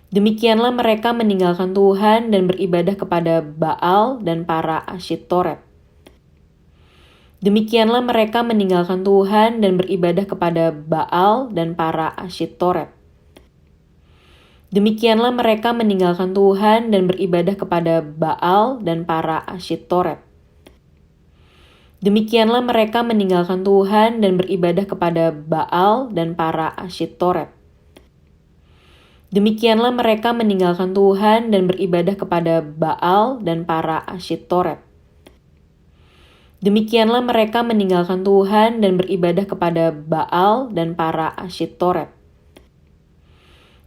Demikianlah mereka meninggalkan Tuhan dan beribadah kepada Baal dan para Asyitoret. Demikianlah mereka meninggalkan Tuhan dan beribadah kepada Baal dan para Asyitoret. Demikianlah mereka meninggalkan Tuhan dan beribadah kepada Baal dan para Asyitoret. Demikianlah mereka meninggalkan Tuhan dan beribadah kepada Baal dan para Asyitoret. Demikianlah mereka meninggalkan Tuhan dan beribadah kepada Baal dan para Asyitoret. Demikianlah mereka meninggalkan Tuhan dan beribadah kepada Baal dan para Asyitoret.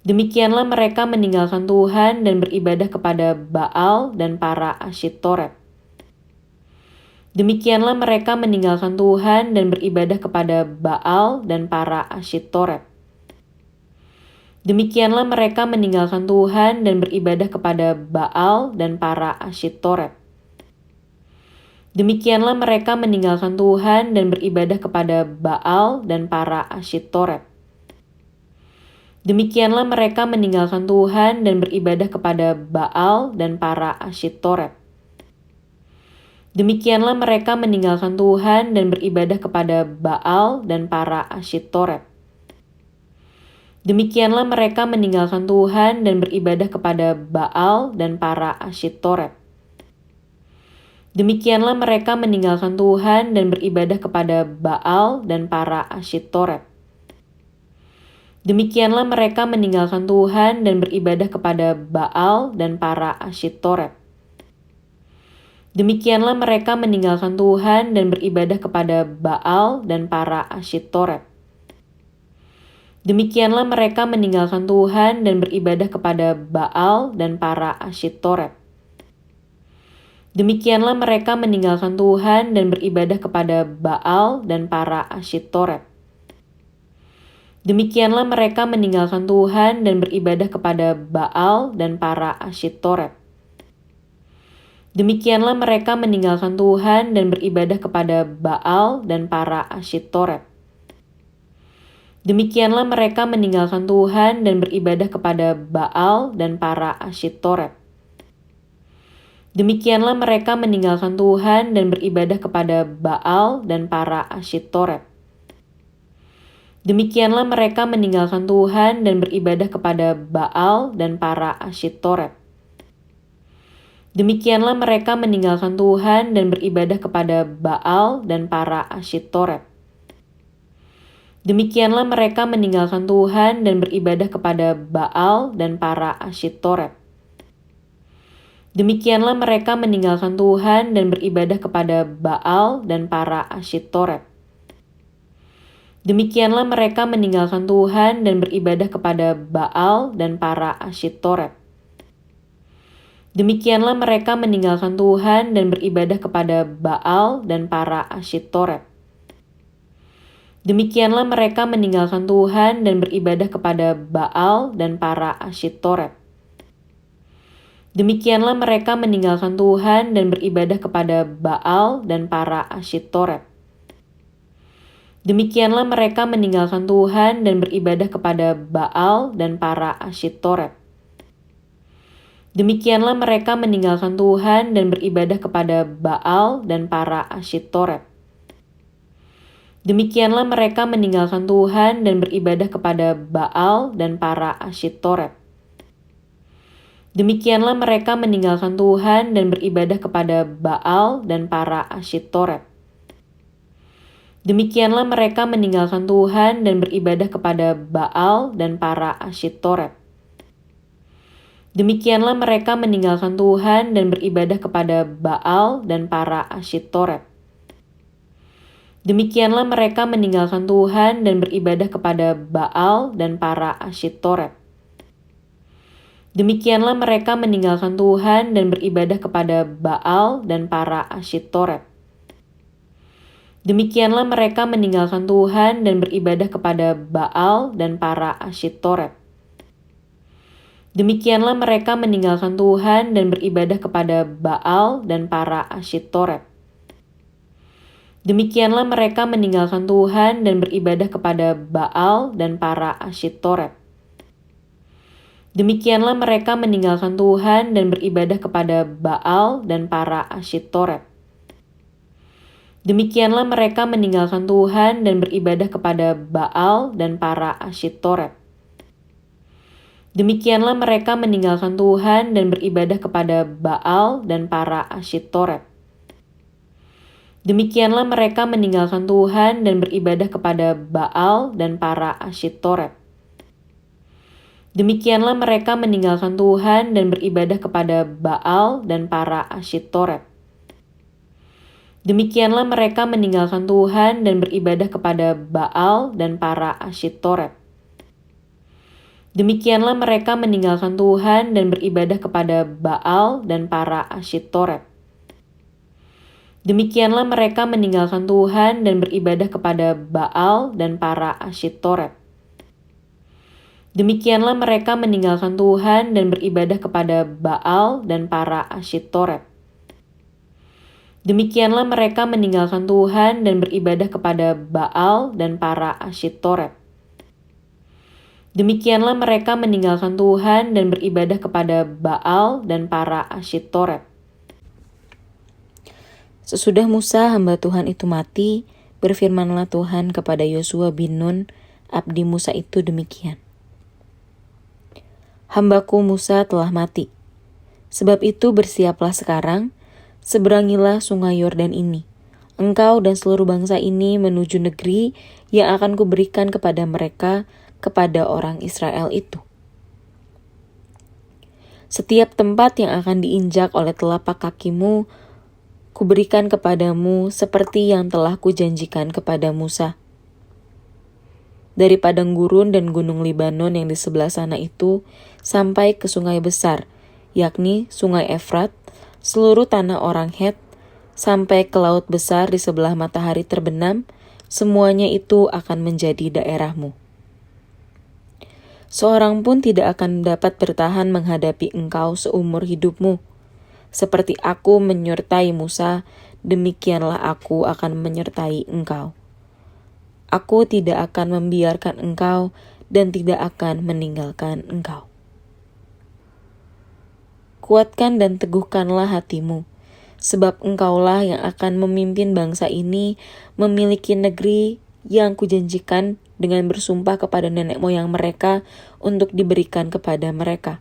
Demikianlah mereka meninggalkan Tuhan dan beribadah kepada Baal dan para Asyitoret. Demikianlah mereka meninggalkan Tuhan dan beribadah kepada Baal dan para Asyitoret. Demikianlah mereka meninggalkan Tuhan dan beribadah kepada Baal dan para Asyitoret. Demikianlah mereka meninggalkan Tuhan dan beribadah kepada Baal dan para Asyitoret. Demikianlah mereka meninggalkan Tuhan dan beribadah kepada Baal dan para Asyitoret. Demikianlah mereka meninggalkan Tuhan dan beribadah kepada Baal dan para Asyitoret. Demikianlah mereka meninggalkan Tuhan dan beribadah kepada Baal dan para Asyitoret. Demikianlah mereka meninggalkan Tuhan dan beribadah kepada Baal dan para Asyitoret. Demikianlah mereka meninggalkan Tuhan dan beribadah kepada Baal dan para Asyitoret. Demikianlah mereka meninggalkan Tuhan dan beribadah kepada Baal dan para Asyitoret. Demikianlah mereka meninggalkan Tuhan dan beribadah kepada Baal dan para Asyitoret. Demikianlah mereka meninggalkan Tuhan dan beribadah kepada Baal dan para Asyitoret. Demikianlah mereka meninggalkan Tuhan dan beribadah kepada Baal dan para Asyitoret. Demikianlah mereka meninggalkan Tuhan dan beribadah kepada Baal dan para Asyitoret. Demikianlah mereka meninggalkan Tuhan dan beribadah kepada Baal dan para Asyitoret. Demikianlah mereka meninggalkan Tuhan dan beribadah kepada Baal dan para Asyitoret. Demikianlah mereka meninggalkan Tuhan dan beribadah kepada Baal dan para Asyitoret. Demikianlah mereka meninggalkan Tuhan dan beribadah kepada Baal dan para Asyitoret. Demikianlah mereka meninggalkan Tuhan dan beribadah kepada Baal dan para Asyitoret. Demikianlah mereka meninggalkan Tuhan dan beribadah kepada Baal dan para Asyitoret. Demikianlah mereka meninggalkan Tuhan dan beribadah kepada Baal dan para Asyitoret. Demikianlah mereka meninggalkan Tuhan dan beribadah kepada Baal dan para Asyitoret. Demikianlah mereka meninggalkan Tuhan dan beribadah kepada Baal dan para Asyitoret. Demikianlah mereka meninggalkan Tuhan dan beribadah kepada Baal dan para Asyitoret. Demikianlah mereka meninggalkan Tuhan dan beribadah kepada Baal dan para Asyitoret. Demikianlah mereka meninggalkan Tuhan dan beribadah kepada Baal dan para Asyitoret. Demikianlah mereka meninggalkan Tuhan dan beribadah kepada Baal dan para Asyitoret. Demikianlah mereka meninggalkan Tuhan dan beribadah kepada Baal dan para Asyitoret. Demikianlah mereka meninggalkan Tuhan dan beribadah kepada Baal dan para Asyitoret. Demikianlah mereka meninggalkan Tuhan dan beribadah kepada Baal dan para Asyitoret. Demikianlah mereka meninggalkan Tuhan dan beribadah kepada Baal dan para Asyitoret. Demikianlah mereka meninggalkan Tuhan dan beribadah kepada Baal dan para Asyitoret. Demikianlah mereka meninggalkan Tuhan dan beribadah kepada Baal dan para Asyitoret. Demikianlah mereka meninggalkan Tuhan dan beribadah kepada Baal dan para Asyitoret. Demikianlah mereka meninggalkan Tuhan dan beribadah kepada Baal dan para Asyitoret. Demikianlah mereka meninggalkan Tuhan dan beribadah kepada Baal dan para Asyitoret. Demikianlah mereka meninggalkan Tuhan dan beribadah kepada Baal dan para Asyitoret. Demikianlah mereka meninggalkan Tuhan dan beribadah kepada Baal dan para Asyitoret. Demikianlah mereka meninggalkan Tuhan dan beribadah kepada Baal dan para Asyitoret. Demikianlah mereka meninggalkan Tuhan dan beribadah kepada Baal dan para Asyitoret. Demikianlah mereka meninggalkan Tuhan dan beribadah kepada Baal dan para Asyitoret. Demikianlah mereka meninggalkan Tuhan dan beribadah kepada Baal dan para Asyitoret. Demikianlah mereka meninggalkan Tuhan dan beribadah kepada Baal dan para Asyitoret. Demikianlah mereka meninggalkan Tuhan dan beribadah kepada Baal dan para Asyitoret. Demikianlah mereka meninggalkan Tuhan dan beribadah kepada Baal dan para Asyitoret. Demikianlah mereka meninggalkan Tuhan dan beribadah kepada Baal dan para Asyitoret. Sesudah Musa hamba Tuhan itu mati, berfirmanlah Tuhan kepada Yosua bin Nun, abdi Musa itu demikian. Hambaku Musa telah mati. Sebab itu bersiaplah sekarang, seberangilah sungai Yordan ini. Engkau dan seluruh bangsa ini menuju negeri yang akan kuberikan kepada mereka, kepada orang Israel itu. Setiap tempat yang akan diinjak oleh telapak kakimu, kuberikan kepadamu seperti yang telah kujanjikan kepada Musa. Dari padang gurun dan gunung Libanon yang di sebelah sana itu, sampai ke sungai besar, yakni sungai Efrat, seluruh tanah orang Het, sampai ke laut besar di sebelah matahari terbenam, semuanya itu akan menjadi daerahmu. Seorang pun tidak akan dapat bertahan menghadapi engkau seumur hidupmu. Seperti aku menyertai Musa, demikianlah aku akan menyertai engkau. Aku tidak akan membiarkan engkau dan tidak akan meninggalkan engkau. Kuatkan dan teguhkanlah hatimu, sebab engkaulah yang akan memimpin bangsa ini memiliki negeri yang kujanjikan dengan bersumpah kepada nenek moyang mereka untuk diberikan kepada mereka.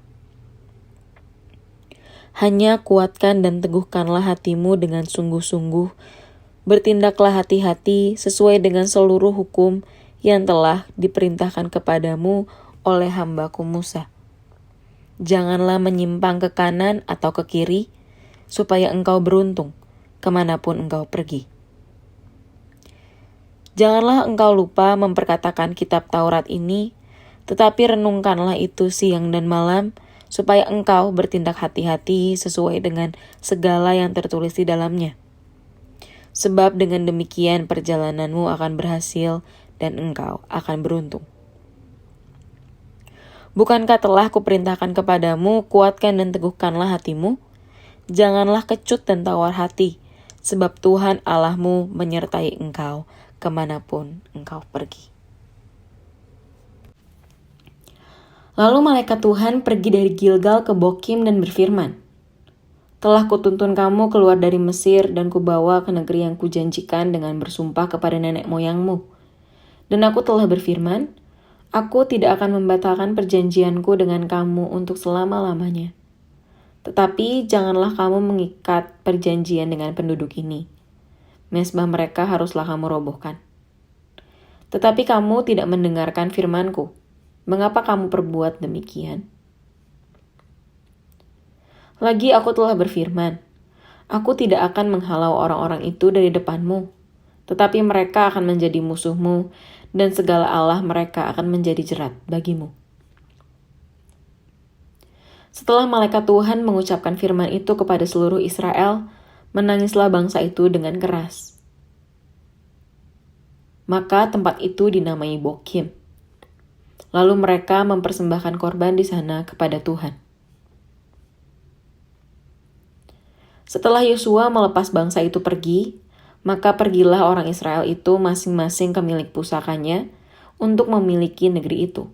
Hanya kuatkan dan teguhkanlah hatimu dengan sungguh-sungguh, bertindaklah hati-hati sesuai dengan seluruh hukum yang telah diperintahkan kepadamu oleh hambaku Musa. Janganlah menyimpang ke kanan atau ke kiri, supaya engkau beruntung kemanapun engkau pergi. Janganlah engkau lupa memperkatakan kitab Taurat ini, tetapi renungkanlah itu siang dan malam, supaya engkau bertindak hati-hati sesuai dengan segala yang tertulis di dalamnya. Sebab dengan demikian perjalananmu akan berhasil dan engkau akan beruntung. Bukankah telah kuperintahkan kepadamu, kuatkan dan teguhkanlah hatimu? Janganlah kecut dan tawar hati, sebab Tuhan Allahmu menyertai engkau kemanapun engkau pergi. Lalu malaikat Tuhan pergi dari Gilgal ke Bokim dan berfirman, telah kutuntun kamu keluar dari Mesir dan kubawa ke negeri yang kujanjikan dengan bersumpah kepada nenek moyangmu. Dan aku telah berfirman, aku tidak akan membatalkan perjanjianku dengan kamu untuk selama-lamanya. Tetapi janganlah kamu mengikat perjanjian dengan penduduk ini. Mezbah mereka haruslah kamu robohkan. Tetapi kamu tidak mendengarkan firmanku. Mengapa kamu perbuat demikian? Lagi aku telah berfirman, aku tidak akan menghalau orang-orang itu dari depanmu, tetapi mereka akan menjadi musuhmu, dan segala Allah mereka akan menjadi jerat bagimu. Setelah malaikat Tuhan mengucapkan firman itu kepada seluruh Israel, menangislah bangsa itu dengan keras. Maka tempat itu dinamai Bokim. Lalu mereka mempersembahkan korban di sana kepada Tuhan. Setelah Yosua melepas bangsa itu pergi, maka pergilah orang Israel itu masing-masing ke milik pusakanya untuk memiliki negeri itu.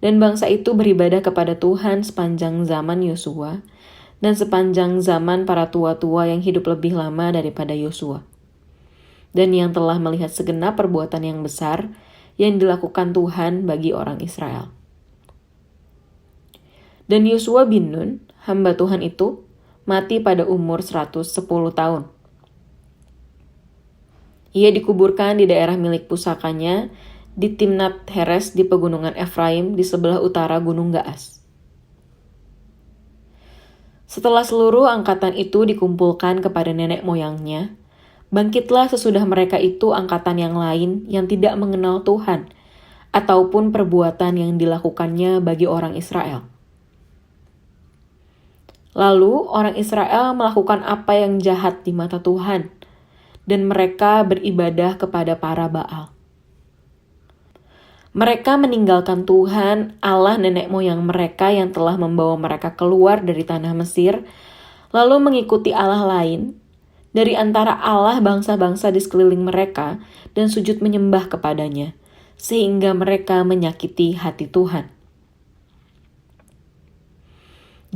Dan bangsa itu beribadah kepada Tuhan sepanjang zaman Yosua dan sepanjang zaman para tua-tua yang hidup lebih lama daripada Yosua, dan yang telah melihat segenap perbuatan yang besar yang dilakukan Tuhan bagi orang Israel. Dan Yosua bin Nun, hamba Tuhan itu, mati pada umur 110 tahun. Ia dikuburkan di daerah milik pusakanya di Timnat Heres di pegunungan Efraim di sebelah utara Gunung Gaas. Setelah seluruh angkatan itu dikumpulkan kepada nenek moyangnya, bangkitlah sesudah mereka itu angkatan yang lain yang tidak mengenal Tuhan, ataupun perbuatan yang dilakukannya bagi orang Israel. Lalu orang Israel melakukan apa yang jahat di mata Tuhan, dan mereka beribadah kepada para Baal. Mereka meninggalkan Tuhan, Allah nenek moyang mereka yang telah membawa mereka keluar dari tanah Mesir, lalu mengikuti Allah lain dari antara Allah bangsa-bangsa di sekeliling mereka dan sujud menyembah kepadanya, sehingga mereka menyakiti hati Tuhan.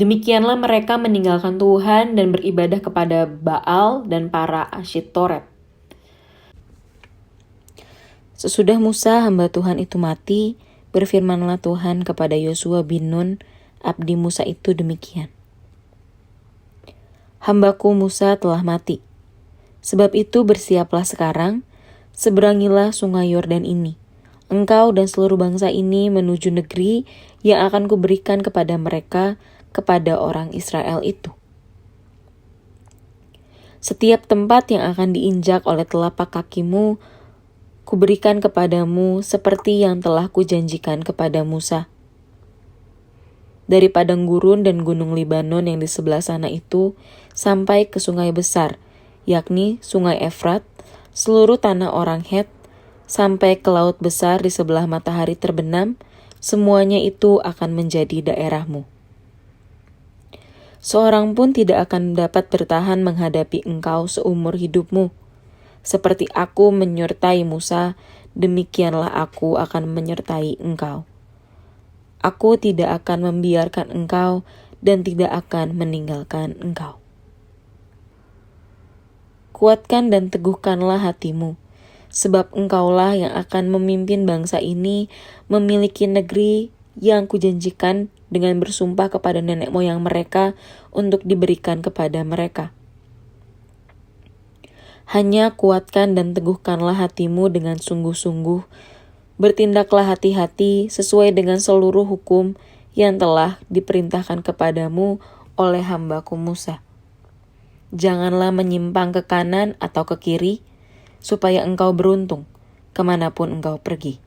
Demikianlah mereka meninggalkan Tuhan dan beribadah kepada Baal dan para Asyitoret. Sesudah Musa hamba Tuhan itu mati, berfirmanlah Tuhan kepada Yosua bin Nun, abdi Musa itu demikian. Hambaku Musa telah mati. Sebab itu bersiaplah sekarang, seberangilah sungai Yordan ini. Engkau dan seluruh bangsa ini menuju negeri yang akan kuberikan kepada mereka, kepada orang Israel itu. Setiap tempat yang akan diinjak oleh telapak kakimu, kuberikan kepadamu seperti yang telah kujanjikan kepada Musa. Dari padang gurun dan gunung Libanon yang di sebelah sana itu, sampai ke sungai besar, yakni sungai Efrat, seluruh tanah orang Het, sampai ke laut besar di sebelah matahari terbenam, semuanya itu akan menjadi daerahmu. Seorang pun tidak akan dapat bertahan menghadapi engkau seumur hidupmu. Seperti aku menyertai Musa, demikianlah aku akan menyertai engkau. Aku tidak akan membiarkan engkau dan tidak akan meninggalkan engkau. Kuatkan dan teguhkanlah hatimu, sebab engkaulah yang akan memimpin bangsa ini memiliki negeri yang kujanjikan dengan bersumpah kepada nenek moyang mereka untuk diberikan kepada mereka. Hanya kuatkan dan teguhkanlah hatimu dengan sungguh-sungguh. Bertindaklah hati-hati sesuai dengan seluruh hukum yang telah diperintahkan kepadamu oleh hambaku Musa. Janganlah menyimpang ke kanan atau ke kiri, supaya engkau beruntung kemanapun engkau pergi.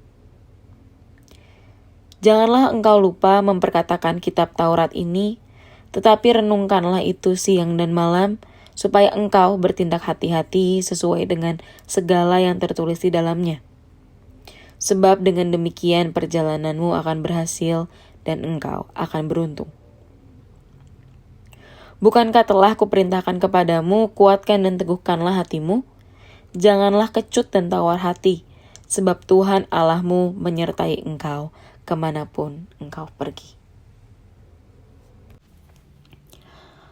Janganlah engkau lupa memperkatakan kitab Taurat ini, tetapi renungkanlah itu siang dan malam, supaya engkau bertindak hati-hati sesuai dengan segala yang tertulis di dalamnya. Sebab dengan demikian perjalananmu akan berhasil dan engkau akan beruntung. Bukankah telah kuperintahkan kepadamu, kuatkan dan teguhkanlah hatimu? Janganlah kecut dan tawar hati, sebab Tuhan Allahmu menyertai engkau kemanapun engkau pergi.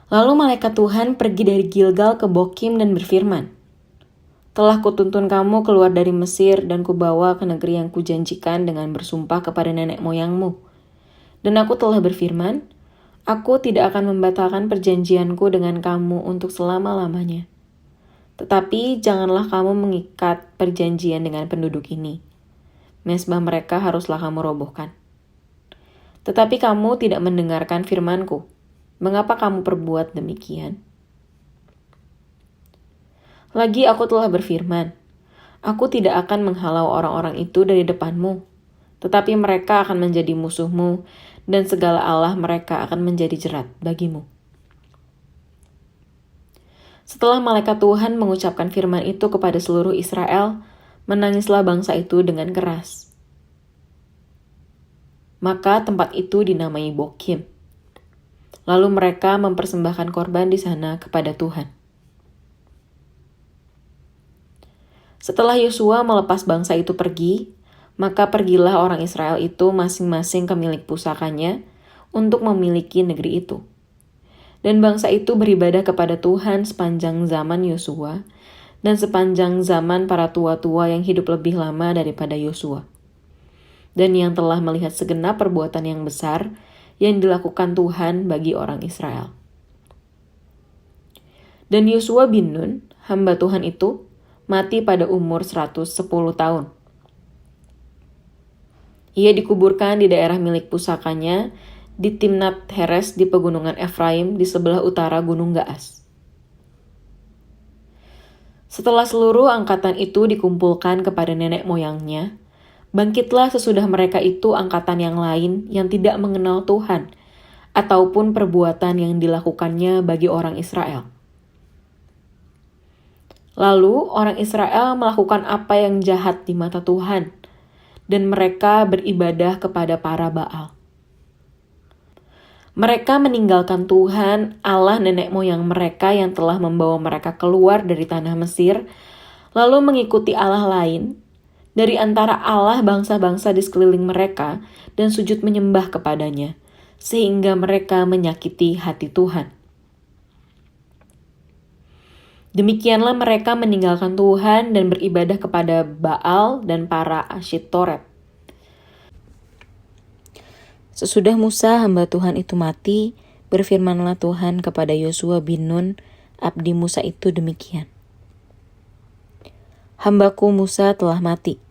Lalu malaikat Tuhan pergi dari Gilgal ke Bokim dan berfirman, "Telah kutuntun kamu keluar dari Mesir dan kubawa ke negeri yang kujanjikan dengan bersumpah kepada nenek moyangmu. Dan aku telah berfirman, aku tidak akan membatalkan perjanjianku dengan kamu untuk selama-lamanya. Tetapi janganlah kamu mengikat perjanjian dengan penduduk ini. Mezbah mereka haruslah kamu robohkan. Tetapi kamu tidak mendengarkan firmanku. Mengapa kamu perbuat demikian? Lagi aku telah berfirman, aku tidak akan menghalau orang-orang itu dari depanmu, tetapi mereka akan menjadi musuhmu, dan segala Allah mereka akan menjadi jerat bagimu." Setelah malaikat Tuhan mengucapkan firman itu kepada seluruh Israel, menangislah bangsa itu dengan keras. Maka tempat itu dinamai Bokim. Lalu mereka mempersembahkan korban di sana kepada Tuhan. Setelah Yosua melepas bangsa itu pergi, Maka pergilah orang Israel itu masing-masing ke milik pusakanya untuk memiliki negeri itu. Dan bangsa itu beribadah kepada Tuhan sepanjang zaman Yosua dan sepanjang zaman para tua-tua yang hidup lebih lama daripada Yosua. Dan yang telah melihat segenap perbuatan yang besar yang dilakukan Tuhan bagi orang Israel. Dan Yosua bin Nun, hamba Tuhan itu, mati pada umur 110 tahun. Ia dikuburkan di daerah milik pusakanya di Timnat Heres di pegunungan Efraim di sebelah utara Gunung Gaas. Setelah seluruh angkatan itu dikumpulkan kepada nenek moyangnya, bangkitlah sesudah mereka itu angkatan yang lain yang tidak mengenal Tuhan, ataupun perbuatan yang dilakukannya bagi orang Israel. Lalu orang Israel melakukan apa yang jahat di mata Tuhan, dan mereka beribadah kepada para Baal. Mereka meninggalkan Tuhan, Allah nenek moyang mereka yang telah membawa mereka keluar dari tanah Mesir, lalu mengikuti Allah lain dari antara Allah bangsa-bangsa di sekeliling mereka dan sujud menyembah kepadanya, sehingga mereka menyakiti hati Tuhan. Demikianlah mereka meninggalkan Tuhan dan beribadah kepada Baal dan para Asyitoret. Sesudah Musa hamba Tuhan itu mati, berfirmanlah Tuhan kepada Yosua bin Nun, abdi Musa itu demikian. Hambaku Musa telah mati.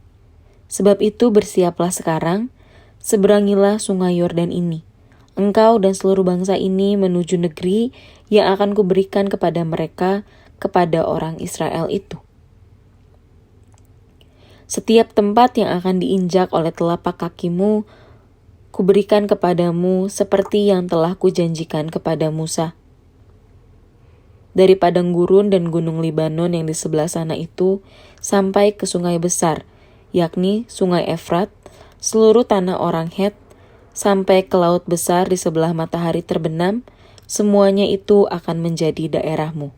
Sebab itu bersiaplah sekarang, seberangilah sungai Yordan ini. Engkau dan seluruh bangsa ini menuju negeri yang akan kuberikan kepada mereka, kepada orang Israel itu. Setiap tempat yang akan diinjak oleh telapak kakimu, kuberikan kepadamu seperti yang telah kujanjikan kepada Musa. Dari padang gurun dan gunung Libanon yang di sebelah sana itu, sampai ke sungai besar, yakni sungai Efrat, seluruh tanah orang Het, sampai ke laut besar di sebelah matahari terbenam, semuanya itu akan menjadi daerahmu.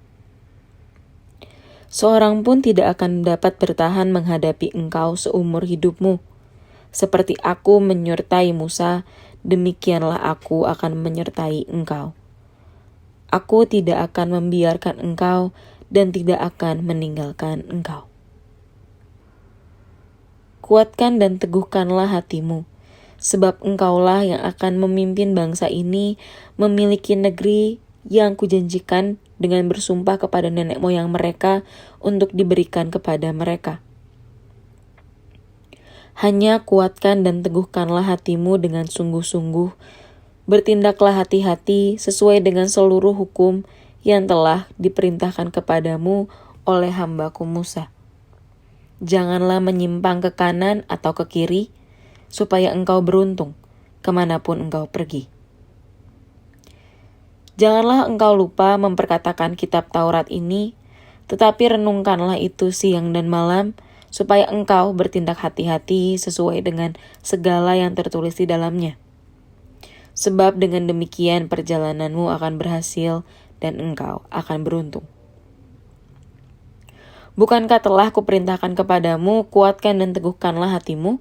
Seorang pun tidak akan dapat bertahan menghadapi engkau seumur hidupmu. Seperti aku menyertai Musa, demikianlah aku akan menyertai engkau. Aku tidak akan membiarkan engkau dan tidak akan meninggalkan engkau. Kuatkan dan teguhkanlah hatimu, sebab engkaulah yang akan memimpin bangsa ini memiliki negeri yang kujanjikan dengan bersumpah kepada nenek moyang mereka untuk diberikan kepada mereka. Hanya kuatkan dan teguhkanlah hatimu dengan sungguh-sungguh, bertindaklah hati-hati sesuai dengan seluruh hukum yang telah diperintahkan kepadamu oleh hambaku Musa. Janganlah menyimpang ke kanan atau ke kiri, supaya engkau beruntung kemanapun engkau pergi. Janganlah engkau lupa memperkatakan kitab Taurat ini, tetapi renungkanlah itu siang dan malam, supaya engkau bertindak hati-hati sesuai dengan segala yang tertulis di dalamnya. Sebab dengan demikian perjalananmu akan berhasil dan engkau akan beruntung. Bukankah telah kuperintahkan kepadamu, kuatkan dan teguhkanlah hatimu?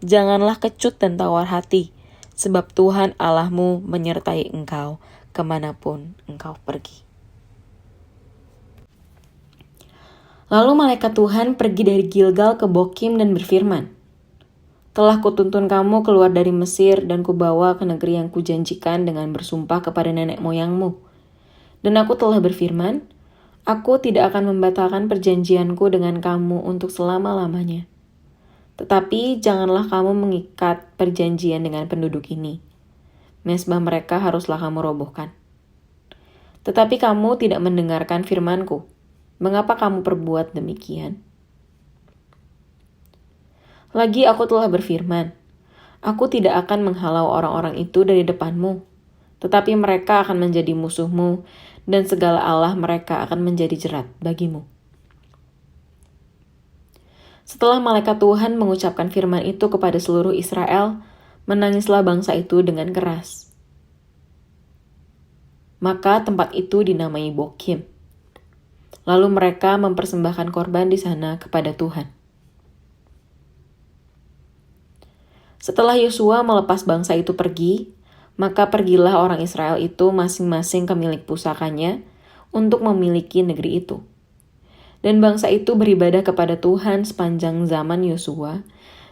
Janganlah kecut dan tawar hati, sebab Tuhan Allahmu menyertai engkau kemanapun engkau pergi. Lalu malaikat Tuhan pergi dari Gilgal ke Bokim dan berfirman, Telah kutuntun kamu keluar dari Mesir dan kubawa ke negeri yang kujanjikan dengan bersumpah kepada nenek moyangmu. Dan aku telah berfirman, Aku tidak akan membatalkan perjanjianku dengan kamu untuk selama-lamanya. Tetapi janganlah kamu mengikat perjanjian dengan penduduk ini. Mezbah mereka haruslah kamu robohkan. Tetapi kamu tidak mendengarkan firman-Ku. Mengapa kamu perbuat demikian? Lagi aku telah berfirman, Aku tidak akan menghalau orang-orang itu dari depanmu, tetapi mereka akan menjadi musuhmu, dan segala Allah mereka akan menjadi jerat bagimu. Setelah malaikat Tuhan mengucapkan firman itu kepada seluruh Israel, menangislah bangsa itu dengan keras. Maka tempat itu dinamai Bokim. Lalu mereka mempersembahkan korban di sana kepada Tuhan. Setelah Yosua melepas bangsa itu pergi, maka pergilah orang Israel itu masing-masing ke milik pusakanya untuk memiliki negeri itu. Dan bangsa itu beribadah kepada Tuhan sepanjang zaman Yosua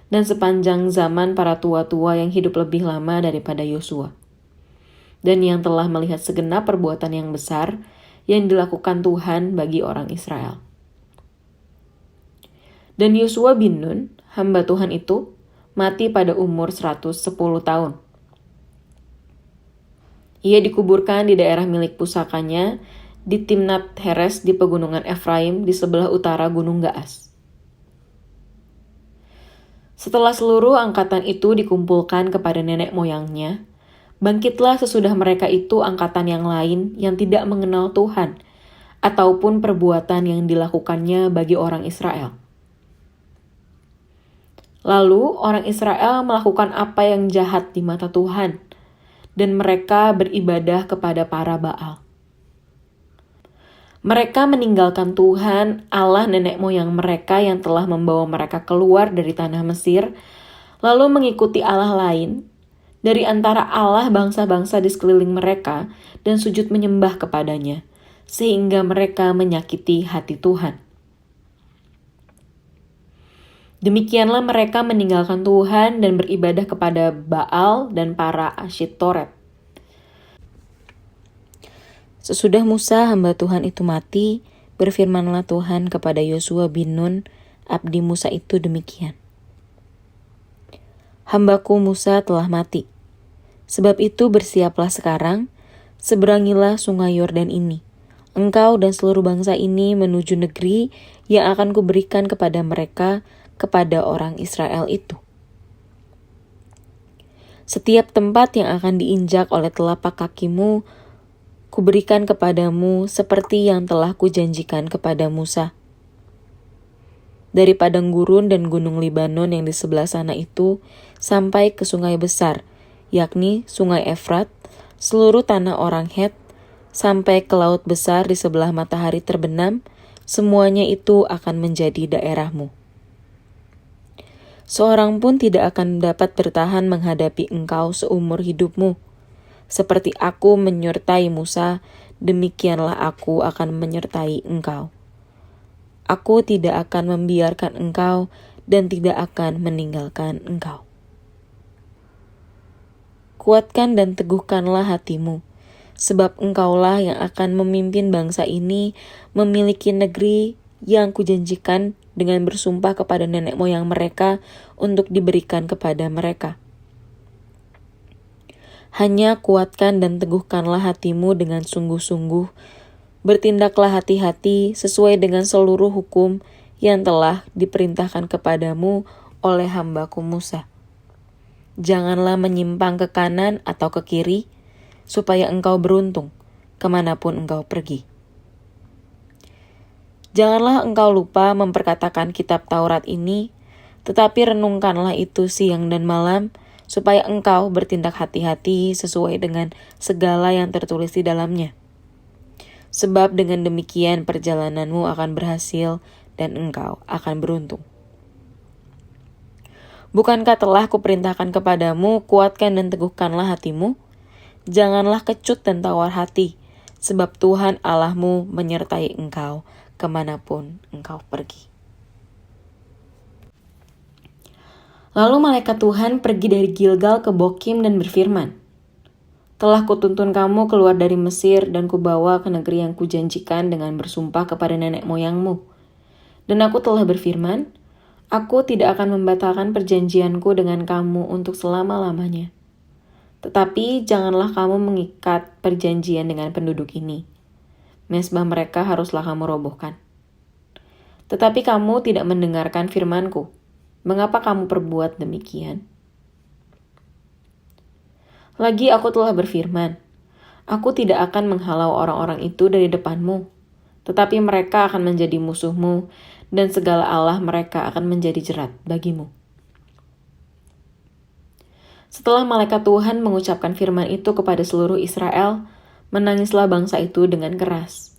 dan sepanjang zaman para tua-tua yang hidup lebih lama daripada Yosua, dan yang telah melihat segenap perbuatan yang besar yang dilakukan Tuhan bagi orang Israel. Dan Yosua bin Nun, hamba Tuhan itu, mati pada umur 110 tahun. Ia dikuburkan di daerah milik pusakanya di Timnat Heres di pegunungan Efraim di sebelah utara Gunung Gaas. Setelah seluruh angkatan itu dikumpulkan kepada nenek moyangnya, bangkitlah sesudah mereka itu angkatan yang lain yang tidak mengenal Tuhan, ataupun perbuatan yang dilakukannya bagi orang Israel. Lalu orang Israel melakukan apa yang jahat di mata Tuhan, dan mereka beribadah kepada para Baal. Mereka meninggalkan Tuhan, Allah nenek moyang mereka yang telah membawa mereka keluar dari tanah Mesir, lalu mengikuti Allah lain dari antara Allah bangsa-bangsa di sekeliling mereka dan sujud menyembah kepadanya, sehingga mereka menyakiti hati Tuhan. Demikianlah mereka meninggalkan Tuhan dan beribadah kepada Baal dan para Asyitoret. Sesudah Musa hamba Tuhan itu mati, berfirmanlah Tuhan kepada Yosua bin Nun, abdi Musa itu demikian. Hambaku Musa telah mati. Sebab itu bersiaplah sekarang, seberangilah sungai Yordan ini. Engkau dan seluruh bangsa ini menuju negeri yang akan kuberikan kepada mereka, kepada orang Israel itu. Setiap tempat yang akan diinjak oleh telapak kakimu, kuberikan kepadamu seperti yang telah kujanjikan kepada Musa. Dari padang gurun dan gunung Libanon yang di sebelah sana itu, sampai ke sungai besar, yakni sungai Efrat, seluruh tanah orang Het, sampai ke laut besar di sebelah matahari terbenam, semuanya itu akan menjadi daerahmu. Seorang pun tidak akan dapat bertahan menghadapi engkau seumur hidupmu. Seperti aku menyertai Musa, demikianlah aku akan menyertai engkau. Aku tidak akan membiarkan engkau dan tidak akan meninggalkan engkau. Kuatkan dan teguhkanlah hatimu, sebab engkaulah yang akan memimpin bangsa ini memiliki negeri yang kujanjikan dengan bersumpah kepada nenek moyang mereka untuk diberikan kepada mereka. Hanya kuatkan dan teguhkanlah hatimu dengan sungguh-sungguh, bertindaklah hati-hati sesuai dengan seluruh hukum yang telah diperintahkan kepadamu oleh hambaku Musa. Janganlah menyimpang ke kanan atau ke kiri, supaya engkau beruntung kemanapun engkau pergi. Janganlah engkau lupa memperkatakan kitab Taurat ini, tetapi renungkanlah itu siang dan malam, supaya engkau bertindak hati-hati sesuai dengan segala yang tertulis di dalamnya. Sebab dengan demikian perjalananmu akan berhasil dan engkau akan beruntung. Bukankah telah kuperintahkan kepadamu, kuatkan dan teguhkanlah hatimu? Janganlah kecut dan tawar hati, sebab Tuhan Allahmu menyertai engkau kemanapun engkau pergi. Lalu malaikat Tuhan pergi dari Gilgal ke Bokim dan berfirman, "Telah kutuntun kamu keluar dari Mesir dan kubawa ke negeri yang kujanjikan dengan bersumpah kepada nenek moyangmu. Dan aku telah berfirman, aku tidak akan membatalkan perjanjianku dengan kamu untuk selama-lamanya. Tetapi janganlah kamu mengikat perjanjian dengan penduduk ini. Mezbah mereka haruslah kamu robohkan. Tetapi kamu tidak mendengarkan firmanku. Mengapa kamu perbuat demikian? Lagi aku telah berfirman, aku tidak akan menghalau orang-orang itu dari depanmu, tetapi mereka akan menjadi musuhmu, dan segala Allah mereka akan menjadi jerat bagimu." Setelah malaikat Tuhan mengucapkan firman itu kepada seluruh Israel, menangislah bangsa itu dengan keras.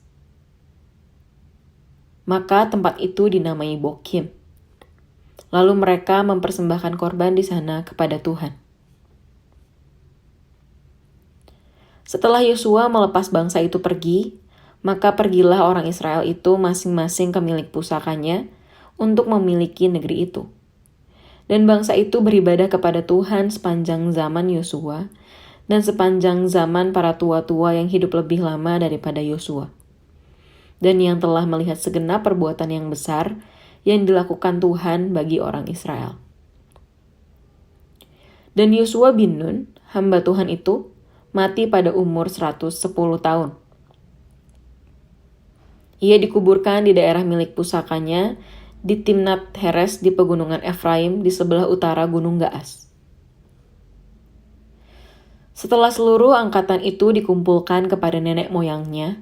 Maka tempat itu dinamai Bokim. Lalu mereka mempersembahkan korban di sana kepada Tuhan. Setelah Yosua melepas bangsa itu pergi, maka pergilah orang Israel itu masing-masing ke milik pusakanya untuk memiliki negeri itu. Dan bangsa itu beribadah kepada Tuhan sepanjang zaman Yosua dan sepanjang zaman para tua-tua yang hidup lebih lama daripada Yosua, dan yang telah melihat segenap perbuatan yang besar yang dilakukan Tuhan bagi orang Israel. Dan Yosua bin Nun, hamba Tuhan itu, mati pada umur 110 tahun. Ia dikuburkan di daerah milik pusakanya di Timnat Heres di pegunungan Efraim di sebelah utara Gunung Gaas. Setelah seluruh angkatan itu dikumpulkan kepada nenek moyangnya,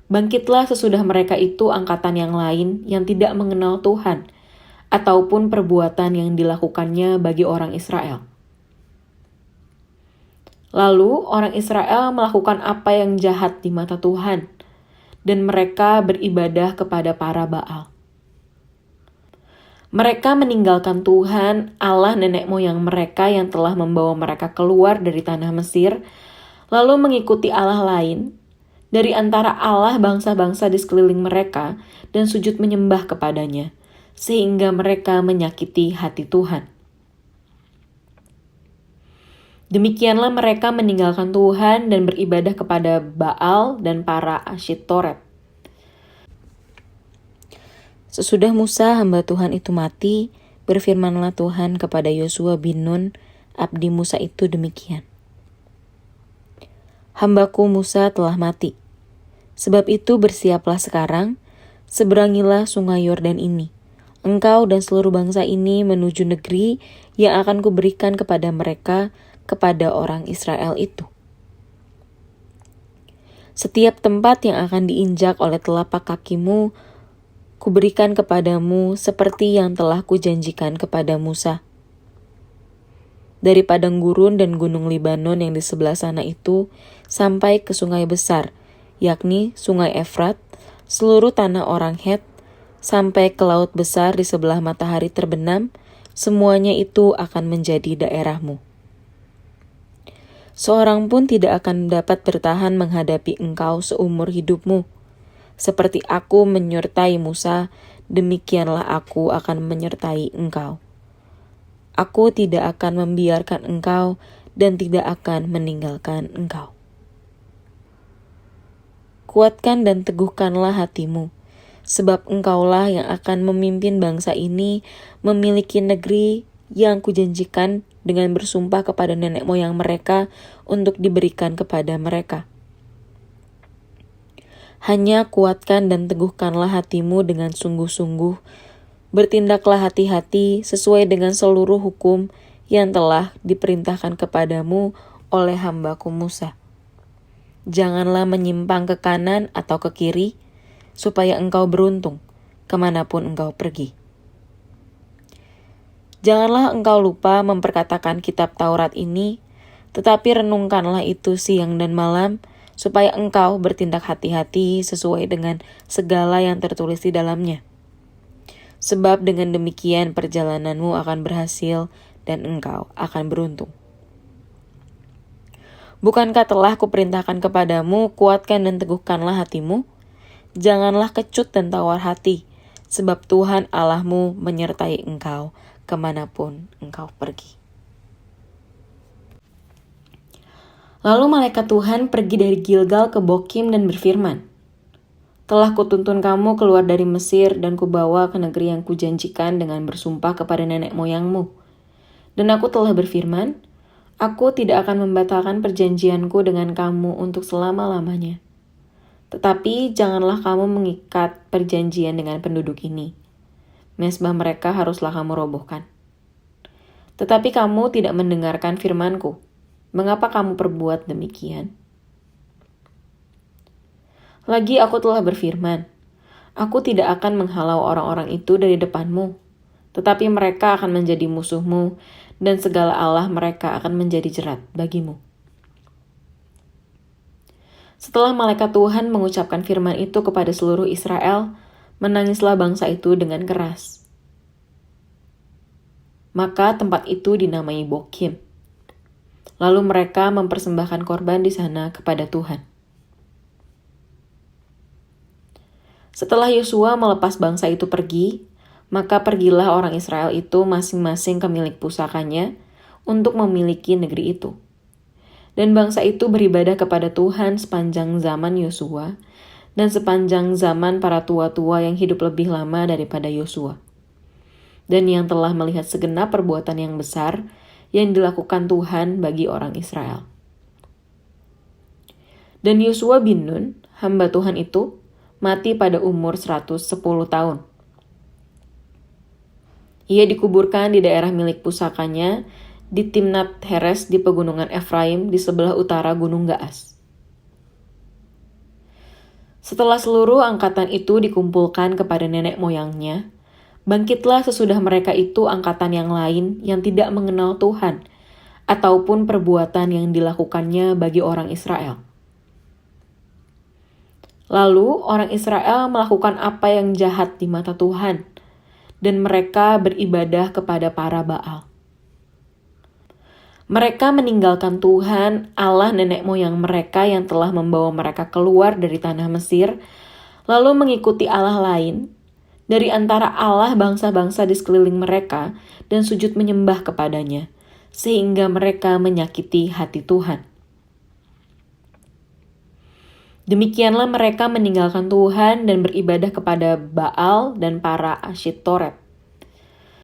bangkitlah sesudah mereka itu angkatan yang lain yang tidak mengenal Tuhan, ataupun perbuatan yang dilakukannya bagi orang Israel. Lalu orang Israel melakukan apa yang jahat di mata Tuhan, dan mereka beribadah kepada para Baal. Mereka meninggalkan Tuhan, Allah nenek moyang mereka yang telah membawa mereka keluar dari tanah Mesir, lalu mengikuti Allah lain dari antara Allah bangsa-bangsa di sekeliling mereka dan sujud menyembah kepadanya, sehingga mereka menyakiti hati Tuhan. Demikianlah mereka meninggalkan Tuhan dan beribadah kepada Baal dan para Asyitoret. Sesudah Musa hamba Tuhan itu mati, berfirmanlah Tuhan kepada Yosua bin Nun, abdi Musa itu demikian. Hambaku Musa telah mati. Sebab itu bersiaplah sekarang, seberangilah sungai Yordan ini. Engkau dan seluruh bangsa ini menuju negeri yang akan kuberikan kepada mereka, kepada orang Israel itu. Setiap tempat yang akan diinjak oleh telapak kakimu, kuberikan kepadamu seperti yang telah kujanjikan kepada Musa. Dari padang gurun dan gunung Libanon yang di sebelah sana itu, sampai ke sungai besar, yakni sungai Efrat, seluruh tanah orang Het, sampai ke laut besar di sebelah matahari terbenam, semuanya itu akan menjadi daerahmu. Seorang pun tidak akan dapat bertahan menghadapi engkau seumur hidupmu. Seperti aku menyertai Musa, demikianlah aku akan menyertai engkau. Aku tidak akan membiarkan engkau dan tidak akan meninggalkan engkau. Kuatkan dan teguhkanlah hatimu, sebab engkaulah yang akan memimpin bangsa ini memiliki negeri yang kujanjikan dengan bersumpah kepada nenek moyang mereka untuk diberikan kepada mereka. Hanya kuatkan dan teguhkanlah hatimu dengan sungguh-sungguh, bertindaklah hati-hati sesuai dengan seluruh hukum yang telah diperintahkan kepadamu oleh hambaku Musa. Janganlah menyimpang ke kanan atau ke kiri, supaya engkau beruntung kemanapun engkau pergi. Janganlah engkau lupa memperkatakan kitab Taurat ini, tetapi renungkanlah itu siang dan malam, supaya engkau bertindak hati-hati sesuai dengan segala yang tertulis di dalamnya. Sebab dengan demikian perjalananmu akan berhasil dan engkau akan beruntung. Bukankah telah kuperintahkan kepadamu, kuatkan dan teguhkanlah hatimu? Janganlah kecut dan tawar hati, sebab Tuhan Allahmu menyertai engkau kemanapun engkau pergi. Lalu malaikat Tuhan pergi dari Gilgal ke Bokim dan berfirman, "Telah kutuntun kamu keluar dari Mesir dan kubawa ke negeri yang kujanjikan dengan bersumpah kepada nenek moyangmu. Dan aku telah berfirman, aku tidak akan membatalkan perjanjianku dengan kamu untuk selama-lamanya. Tetapi janganlah kamu mengikat perjanjian dengan penduduk ini. Mezbah mereka haruslah kamu robohkan. Tetapi kamu tidak mendengarkan firmanku. Mengapa kamu perbuat demikian? Lagi aku telah berfirman, aku tidak akan menghalau orang-orang itu dari depanmu, tetapi mereka akan menjadi musuhmu, dan segala Allah mereka akan menjadi jerat bagimu." Setelah malaikat Tuhan mengucapkan firman itu kepada seluruh Israel, menangislah bangsa itu dengan keras. Maka tempat itu dinamai Bokim. Lalu mereka mempersembahkan korban di sana kepada Tuhan. Setelah Yosua melepas bangsa itu pergi, maka pergilah orang Israel itu masing-masing ke milik pusakanya untuk memiliki negeri itu. Dan bangsa itu beribadah kepada Tuhan sepanjang zaman Yosua dan sepanjang zaman para tua-tua yang hidup lebih lama daripada Yosua, dan yang telah melihat segenap perbuatan yang besar yang dilakukan Tuhan bagi orang Israel. Dan Yosua bin Nun, hamba Tuhan itu, mati pada umur 110 tahun. Ia dikuburkan di daerah milik pusakanya di Timnat Heres di pegunungan Efraim di sebelah utara Gunung Gaas. Setelah seluruh angkatan itu dikumpulkan kepada nenek moyangnya, bangkitlah sesudah mereka itu angkatan yang lain yang tidak mengenal Tuhan, ataupun perbuatan yang dilakukannya bagi orang Israel. Lalu orang Israel melakukan apa yang jahat di mata Tuhan, dan mereka beribadah kepada para Baal. Mereka meninggalkan Tuhan, Allah nenek moyang mereka yang telah membawa mereka keluar dari tanah Mesir, lalu mengikuti Allah lain dari antara Allah bangsa-bangsa di sekeliling mereka dan sujud menyembah kepadanya, sehingga mereka menyakiti hati Tuhan. Demikianlah mereka meninggalkan Tuhan dan beribadah kepada Baal dan para Asyitoret.